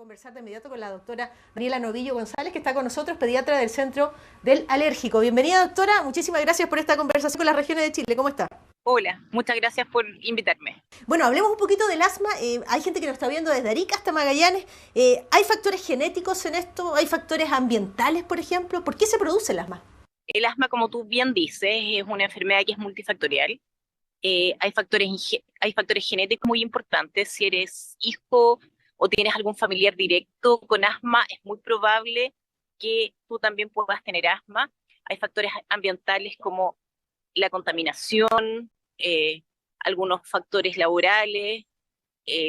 conversar de inmediato con la doctora Daniela Novillo González, que está con nosotros, pediatra del Centro del Alérgico. Bienvenida, doctora. Muchísimas gracias por esta conversación con las regiones de Chile. ¿Cómo está? Hola, muchas gracias por invitarme. Bueno, hablemos un poquito del asma. Hay gente que nos está viendo desde Arica hasta Magallanes. ¿Hay factores genéticos en esto? ¿Hay factores ambientales, por ejemplo? ¿Por qué se produce el asma? El asma, como tú bien dices, es una enfermedad que es multifactorial. Hay factores genéticos muy importantes. Si eres hijo o tienes algún familiar directo con asma, es muy probable que tú también puedas tener asma. Hay factores ambientales como la contaminación, algunos factores laborales,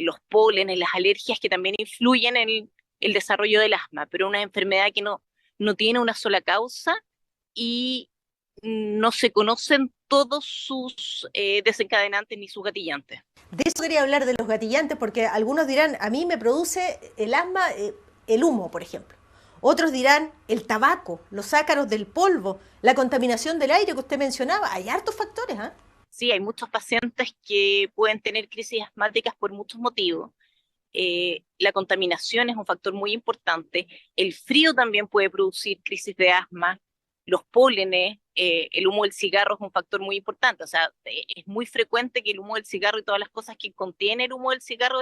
los pólenes, las alergias que también influyen en el desarrollo del asma, pero una enfermedad que no tiene una sola causa y no se conocen todos sus desencadenantes ni sus gatillantes. De eso quería hablar, de los gatillantes, porque algunos dirán, a mí me produce el asma el humo, por ejemplo. Otros dirán el tabaco, los ácaros del polvo, la contaminación del aire que usted mencionaba. Hay hartos factores, ¿ah? Sí, hay muchos pacientes que pueden tener crisis asmáticas por muchos motivos. La contaminación es un factor muy importante. El frío también puede producir crisis de asma. Los pólenes, el humo del cigarro es un factor muy importante. O sea, es muy frecuente que el humo del cigarro y todas las cosas que contiene el humo del cigarro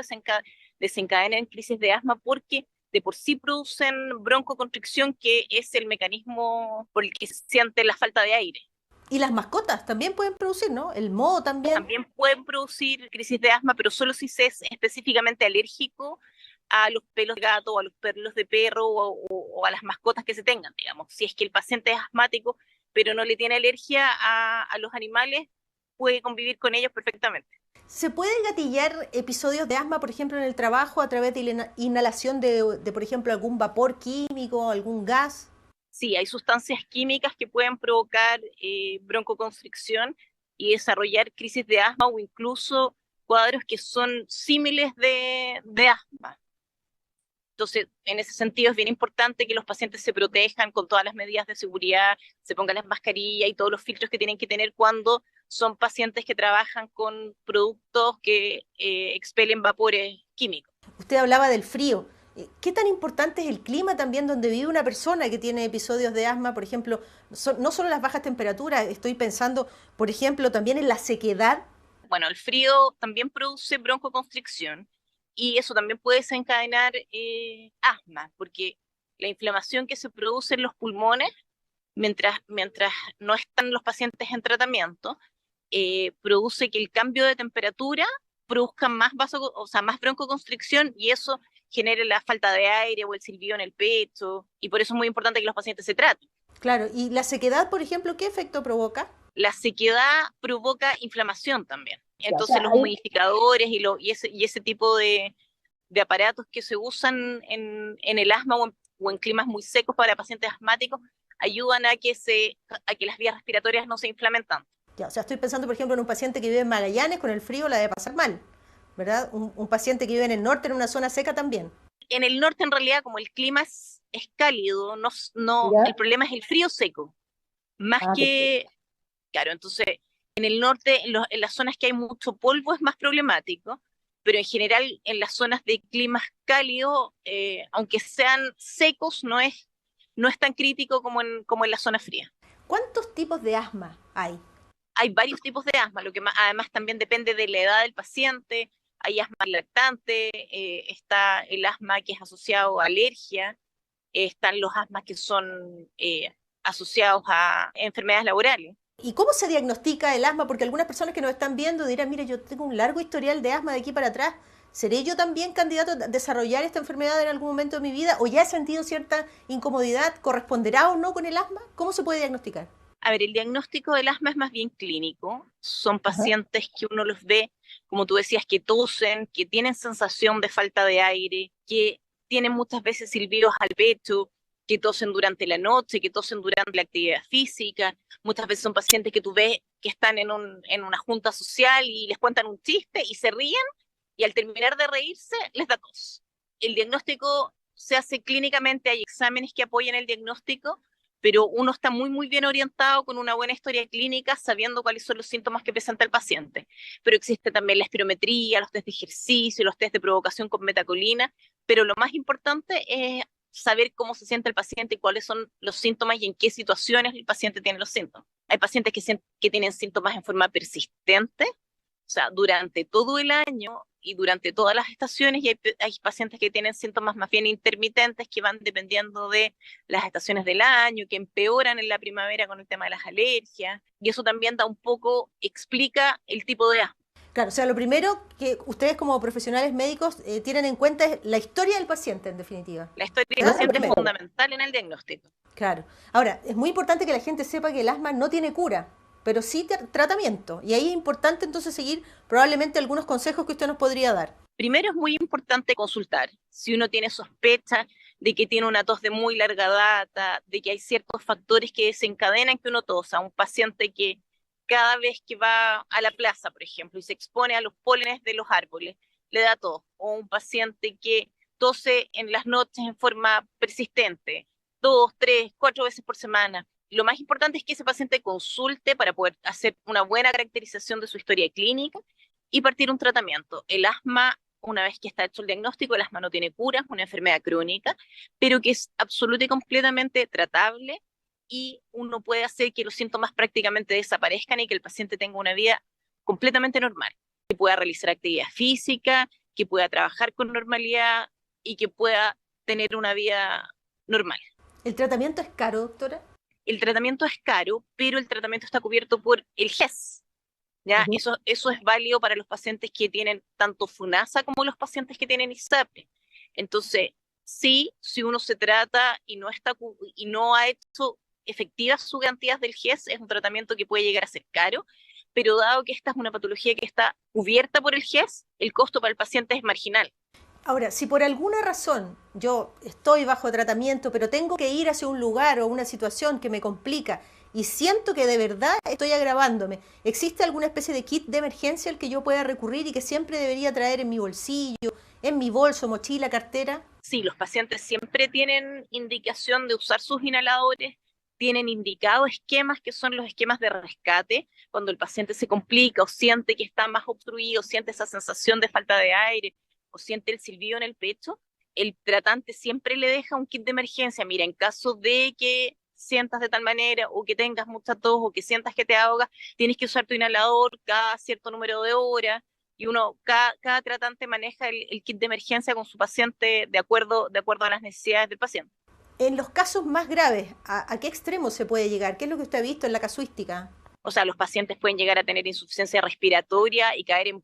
desencadenen crisis de asma porque de por sí producen broncoconstricción, que es el mecanismo por el que se siente la falta de aire. Y las mascotas también pueden producir, ¿no? El moho también. También pueden producir crisis de asma, pero solo si se es específicamente alérgico a los pelos de gato o a los pelos de perro o a las mascotas que se tengan, digamos. Si es que el paciente es asmático, pero no le tiene alergia a los animales, puede convivir con ellos perfectamente. ¿Se pueden gatillar episodios de asma, por ejemplo, en el trabajo a través de la inhalación de, por ejemplo, algún vapor químico, algún gas? Sí, hay sustancias químicas que pueden provocar broncoconstricción y desarrollar crisis de asma o incluso cuadros que son símiles de asma. Entonces, en ese sentido es bien importante que los pacientes se protejan con todas las medidas de seguridad, se pongan las mascarillas y todos los filtros que tienen que tener cuando son pacientes que trabajan con productos que expelen vapores químicos. Usted hablaba del frío. ¿Qué tan importante es el clima también donde vive una persona que tiene episodios de asma? Por ejemplo, no solo las bajas temperaturas, estoy pensando, por ejemplo, también en la sequedad. Bueno, el frío también produce broncoconstricción y eso también puede desencadenar asma, porque la inflamación que se produce en los pulmones mientras no están los pacientes en tratamiento, produce que el cambio de temperatura produzca o sea, más broncoconstricción y eso genere la falta de aire o el silbido en el pecho, y por eso es muy importante que los pacientes se traten. Claro, y la sequedad, por ejemplo, ¿qué efecto provoca? La sequedad provoca inflamación también. Ya, o Entonces sea, los hay humidificadores y ese tipo de aparatos que se usan en el asma o en climas muy secos para pacientes asmáticos ayudan a que las vías respiratorias no se inflamen tanto. Ya, o sea, estoy pensando, por ejemplo, en un paciente que vive en Magallanes, con el frío la debe pasar mal, ¿verdad? Un paciente que vive en el norte, en una zona seca también. En el norte, en realidad, como el clima es cálido, el ¿Ya? problema es el frío seco, más Ah, perfecto. que, claro, entonces en el norte, en las zonas que hay mucho polvo es más problemático, pero en general en las zonas de climas cálidos, aunque sean secos, no es tan crítico como en la zona fría. ¿Cuántos tipos de asma hay? Hay varios tipos de asma, lo que además también depende de la edad del paciente. Hay asma lactante, está el asma que es asociado a alergia, están los asmas que son asociados a enfermedades laborales. ¿Y cómo se diagnostica el asma? Porque algunas personas que nos están viendo dirán, mire, yo tengo un largo historial de asma de aquí para atrás. ¿Seré yo también candidato a desarrollar esta enfermedad en algún momento de mi vida? ¿O ya he sentido cierta incomodidad? ¿Corresponderá o no con el asma? ¿Cómo se puede diagnosticar? A ver, el diagnóstico del asma es más bien clínico. Son Ajá. pacientes que uno los ve, como tú decías, que tosen, que tienen sensación de falta de aire, que tienen muchas veces silbidos al pecho, que tosen durante la noche, que tosen durante la actividad física. Muchas veces son pacientes que tú ves que están en una junta social y les cuentan un chiste y se ríen y al terminar de reírse les da tos. El diagnóstico se hace clínicamente, hay exámenes que apoyan el diagnóstico, pero uno está muy bien orientado con una buena historia clínica, sabiendo cuáles son los síntomas que presenta el paciente. Pero existe también la espirometría, los test de ejercicio, los test de provocación con metacolina, pero lo más importante es saber cómo se siente el paciente y cuáles son los síntomas y en qué situaciones el paciente tiene los síntomas. Hay pacientes que tienen síntomas en forma persistente, o sea, durante todo el año y durante todas las estaciones, y hay pacientes que tienen síntomas más bien intermitentes que van dependiendo de las estaciones del año, que empeoran en la primavera con el tema de las alergias, y eso también da un poco, explica el tipo de asma. Claro, o sea, lo primero que ustedes como profesionales médicos tienen en cuenta es la historia del paciente, en definitiva. La historia del Eso es lo paciente es primero. fundamental en el diagnóstico. Claro. Ahora, es muy importante que la gente sepa que el asma no tiene cura, pero sí tratamiento. Y ahí es importante entonces seguir probablemente algunos consejos que usted nos podría dar. Primero es muy importante consultar. Si uno tiene sospecha de que tiene una tos de muy larga data, de que hay ciertos factores que desencadenan que uno tosa, un paciente que cada vez que va a la plaza, por ejemplo, y se expone a los pólenes de los árboles, le da tos, o un paciente que tose en las noches en forma persistente, 2, 3, 4 veces por semana. Lo más importante es que ese paciente consulte para poder hacer una buena caracterización de su historia clínica y partir un tratamiento. El asma, una vez que está hecho el diagnóstico, el asma no tiene cura, es una enfermedad crónica, pero que es absoluta y completamente tratable, y uno puede hacer que los síntomas prácticamente desaparezcan y que el paciente tenga una vida completamente normal, que pueda realizar actividad física, que pueda trabajar con normalidad y que pueda tener una vida normal. ¿El tratamiento es caro, doctora? El tratamiento es caro, pero el tratamiento está cubierto por el GES. ¿Ya? Ujú. Eso es válido para los pacientes que tienen tanto FUNASA como los pacientes que tienen ISAPRE. Entonces, sí, si uno se trata y no ha hecho efectivas sus garantías del GES, es un tratamiento que puede llegar a ser caro, pero dado que esta es una patología que está cubierta por el GES, el costo para el paciente es marginal. Ahora, si por alguna razón yo estoy bajo tratamiento, pero tengo que ir hacia un lugar o una situación que me complica y siento que de verdad estoy agravándome, ¿existe alguna especie de kit de emergencia al que yo pueda recurrir y que siempre debería traer en mi bolsillo, en mi bolso, mochila, cartera? Sí, los pacientes siempre tienen indicación de usar sus inhaladores, tienen indicado esquemas que son los esquemas de rescate, cuando el paciente se complica o siente que está más obstruido, siente esa sensación de falta de aire o siente el silbido en el pecho, el tratante siempre le deja un kit de emergencia. Mira, en caso de que sientas de tal manera o que tengas mucha tos o que sientas que te ahogas, tienes que usar tu inhalador cada cierto número de horas, y cada tratante maneja el kit de emergencia con su paciente de acuerdo a las necesidades del paciente. En los casos más graves, ¿a qué extremo se puede llegar? ¿Qué es lo que usted ha visto en la casuística? O sea, los pacientes pueden llegar a tener insuficiencia respiratoria y caer en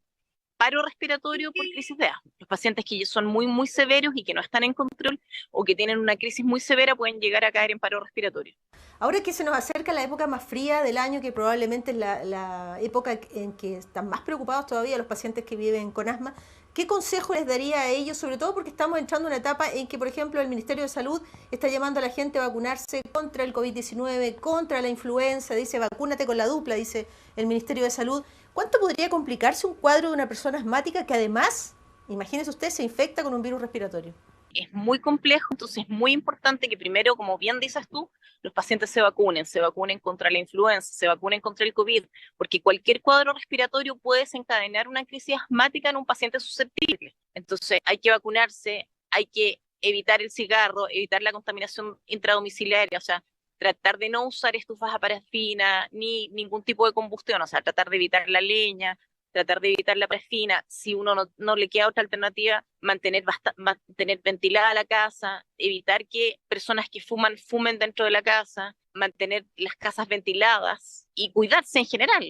paro respiratorio por crisis de asma. Los pacientes que son muy severos y que no están en control o que tienen una crisis muy severa pueden llegar a caer en paro respiratorio. Ahora que se nos acerca la época más fría del año, que probablemente es la época en que están más preocupados todavía los pacientes que viven con asma, ¿qué consejo les daría a ellos? Sobre todo porque estamos entrando en una etapa en que, por ejemplo, el Ministerio de Salud está llamando a la gente a vacunarse contra el COVID-19, contra la influenza, dice vacúnate con la dupla, dice el Ministerio de Salud. ¿Cuánto podría complicarse un cuadro de una persona asmática que además, imagínese usted, se infecta con un virus respiratorio? Es muy complejo, entonces es muy importante que primero, como bien dices tú, los pacientes se vacunen contra la influenza, se vacunen contra el COVID, porque cualquier cuadro respiratorio puede desencadenar una crisis asmática en un paciente susceptible. Entonces hay que vacunarse, hay que evitar el cigarro, evitar la contaminación intradomiciliaria, o sea, tratar de no usar estufas a parafina ni ningún tipo de combustión, o sea, tratar de evitar la leña, tratar de evitar la parafina. Si uno no le queda otra alternativa, mantener ventilada la casa, evitar que personas que fumen dentro de la casa, mantener las casas ventiladas y cuidarse en general.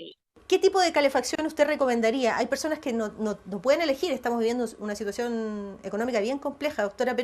¿Qué tipo de calefacción usted recomendaría? Hay personas que no pueden elegir, estamos viviendo una situación económica bien compleja, doctora,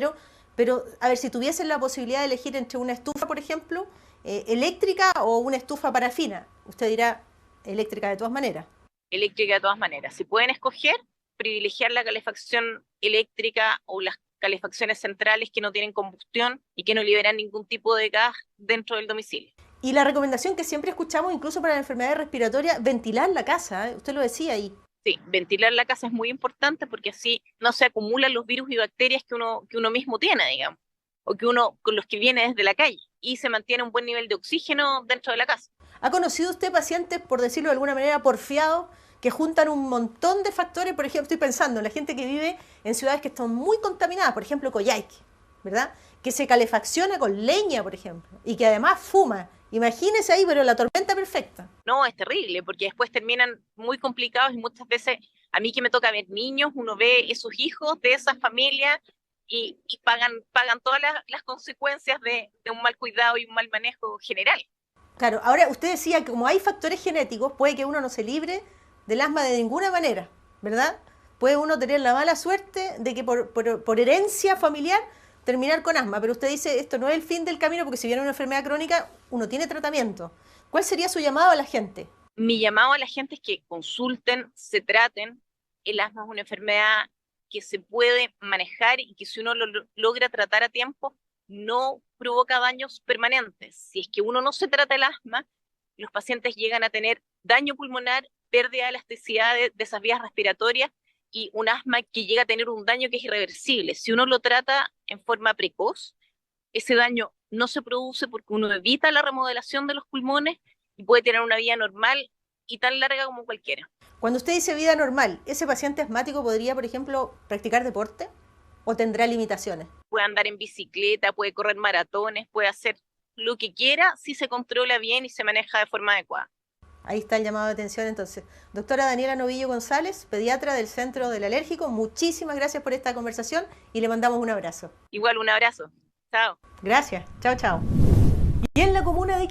pero a ver, si tuviesen la posibilidad de elegir entre una estufa, por ejemplo, eléctrica o una estufa parafina, usted dirá eléctrica de todas maneras. Eléctrica de todas maneras. Si pueden escoger, privilegiar la calefacción eléctrica o las calefacciones centrales que no tienen combustión y que no liberan ningún tipo de gas dentro del domicilio. Y la recomendación que siempre escuchamos, incluso para la enfermedad respiratoria, ventilar la casa, ¿eh? Usted lo decía ahí. Sí, ventilar la casa es muy importante porque así no se acumulan los virus y bacterias que uno mismo tiene, digamos. o que uno con los que viene desde la calle y se mantiene un buen nivel de oxígeno dentro de la casa. ¿Ha conocido usted pacientes, por decirlo de alguna manera, porfiados, que juntan un montón de factores? Por ejemplo, estoy pensando en la gente que vive en ciudades que están muy contaminadas, por ejemplo, Coyhaique, ¿verdad? Que se calefacciona con leña, por ejemplo, y que además fuma. Imagínese ahí, pero la tormenta perfecta. No, es terrible, porque después terminan muy complicados y muchas veces, a mí que me toca ver niños, uno ve esos hijos de esas familias y pagan todas las consecuencias de un mal cuidado y un mal manejo general. Claro, ahora usted decía que como hay factores genéticos, puede que uno no se libre del asma de ninguna manera, ¿verdad? Puede uno tener la mala suerte de que por herencia familiar terminar con asma, pero usted dice esto no es el fin del camino porque si viene una enfermedad crónica, uno tiene tratamiento. ¿Cuál sería su llamado a la gente? Mi llamado a la gente es que consulten, se traten. El asma es una enfermedad que se puede manejar y que si uno lo logra tratar a tiempo, no provoca daños permanentes. Si es que uno no se trata el asma, los pacientes llegan a tener daño pulmonar, pérdida de elasticidad de esas vías respiratorias y un asma que llega a tener un daño que es irreversible. Si uno lo trata en forma precoz, ese daño no se produce porque uno evita la remodelación de los pulmones y puede tener una vida normal y tan larga como cualquiera. Cuando usted dice vida normal, ¿ese paciente asmático podría, por ejemplo, practicar deporte o tendrá limitaciones? Puede andar en bicicleta, puede correr maratones, puede hacer lo que quiera si se controla bien y se maneja de forma adecuada. Ahí está el llamado de atención entonces. Doctora Daniela Novillo González, pediatra del Centro del Alérgico, muchísimas gracias por esta conversación y le mandamos un abrazo. Igual un abrazo. Chao. Gracias. Chao, chao. Y en la comuna de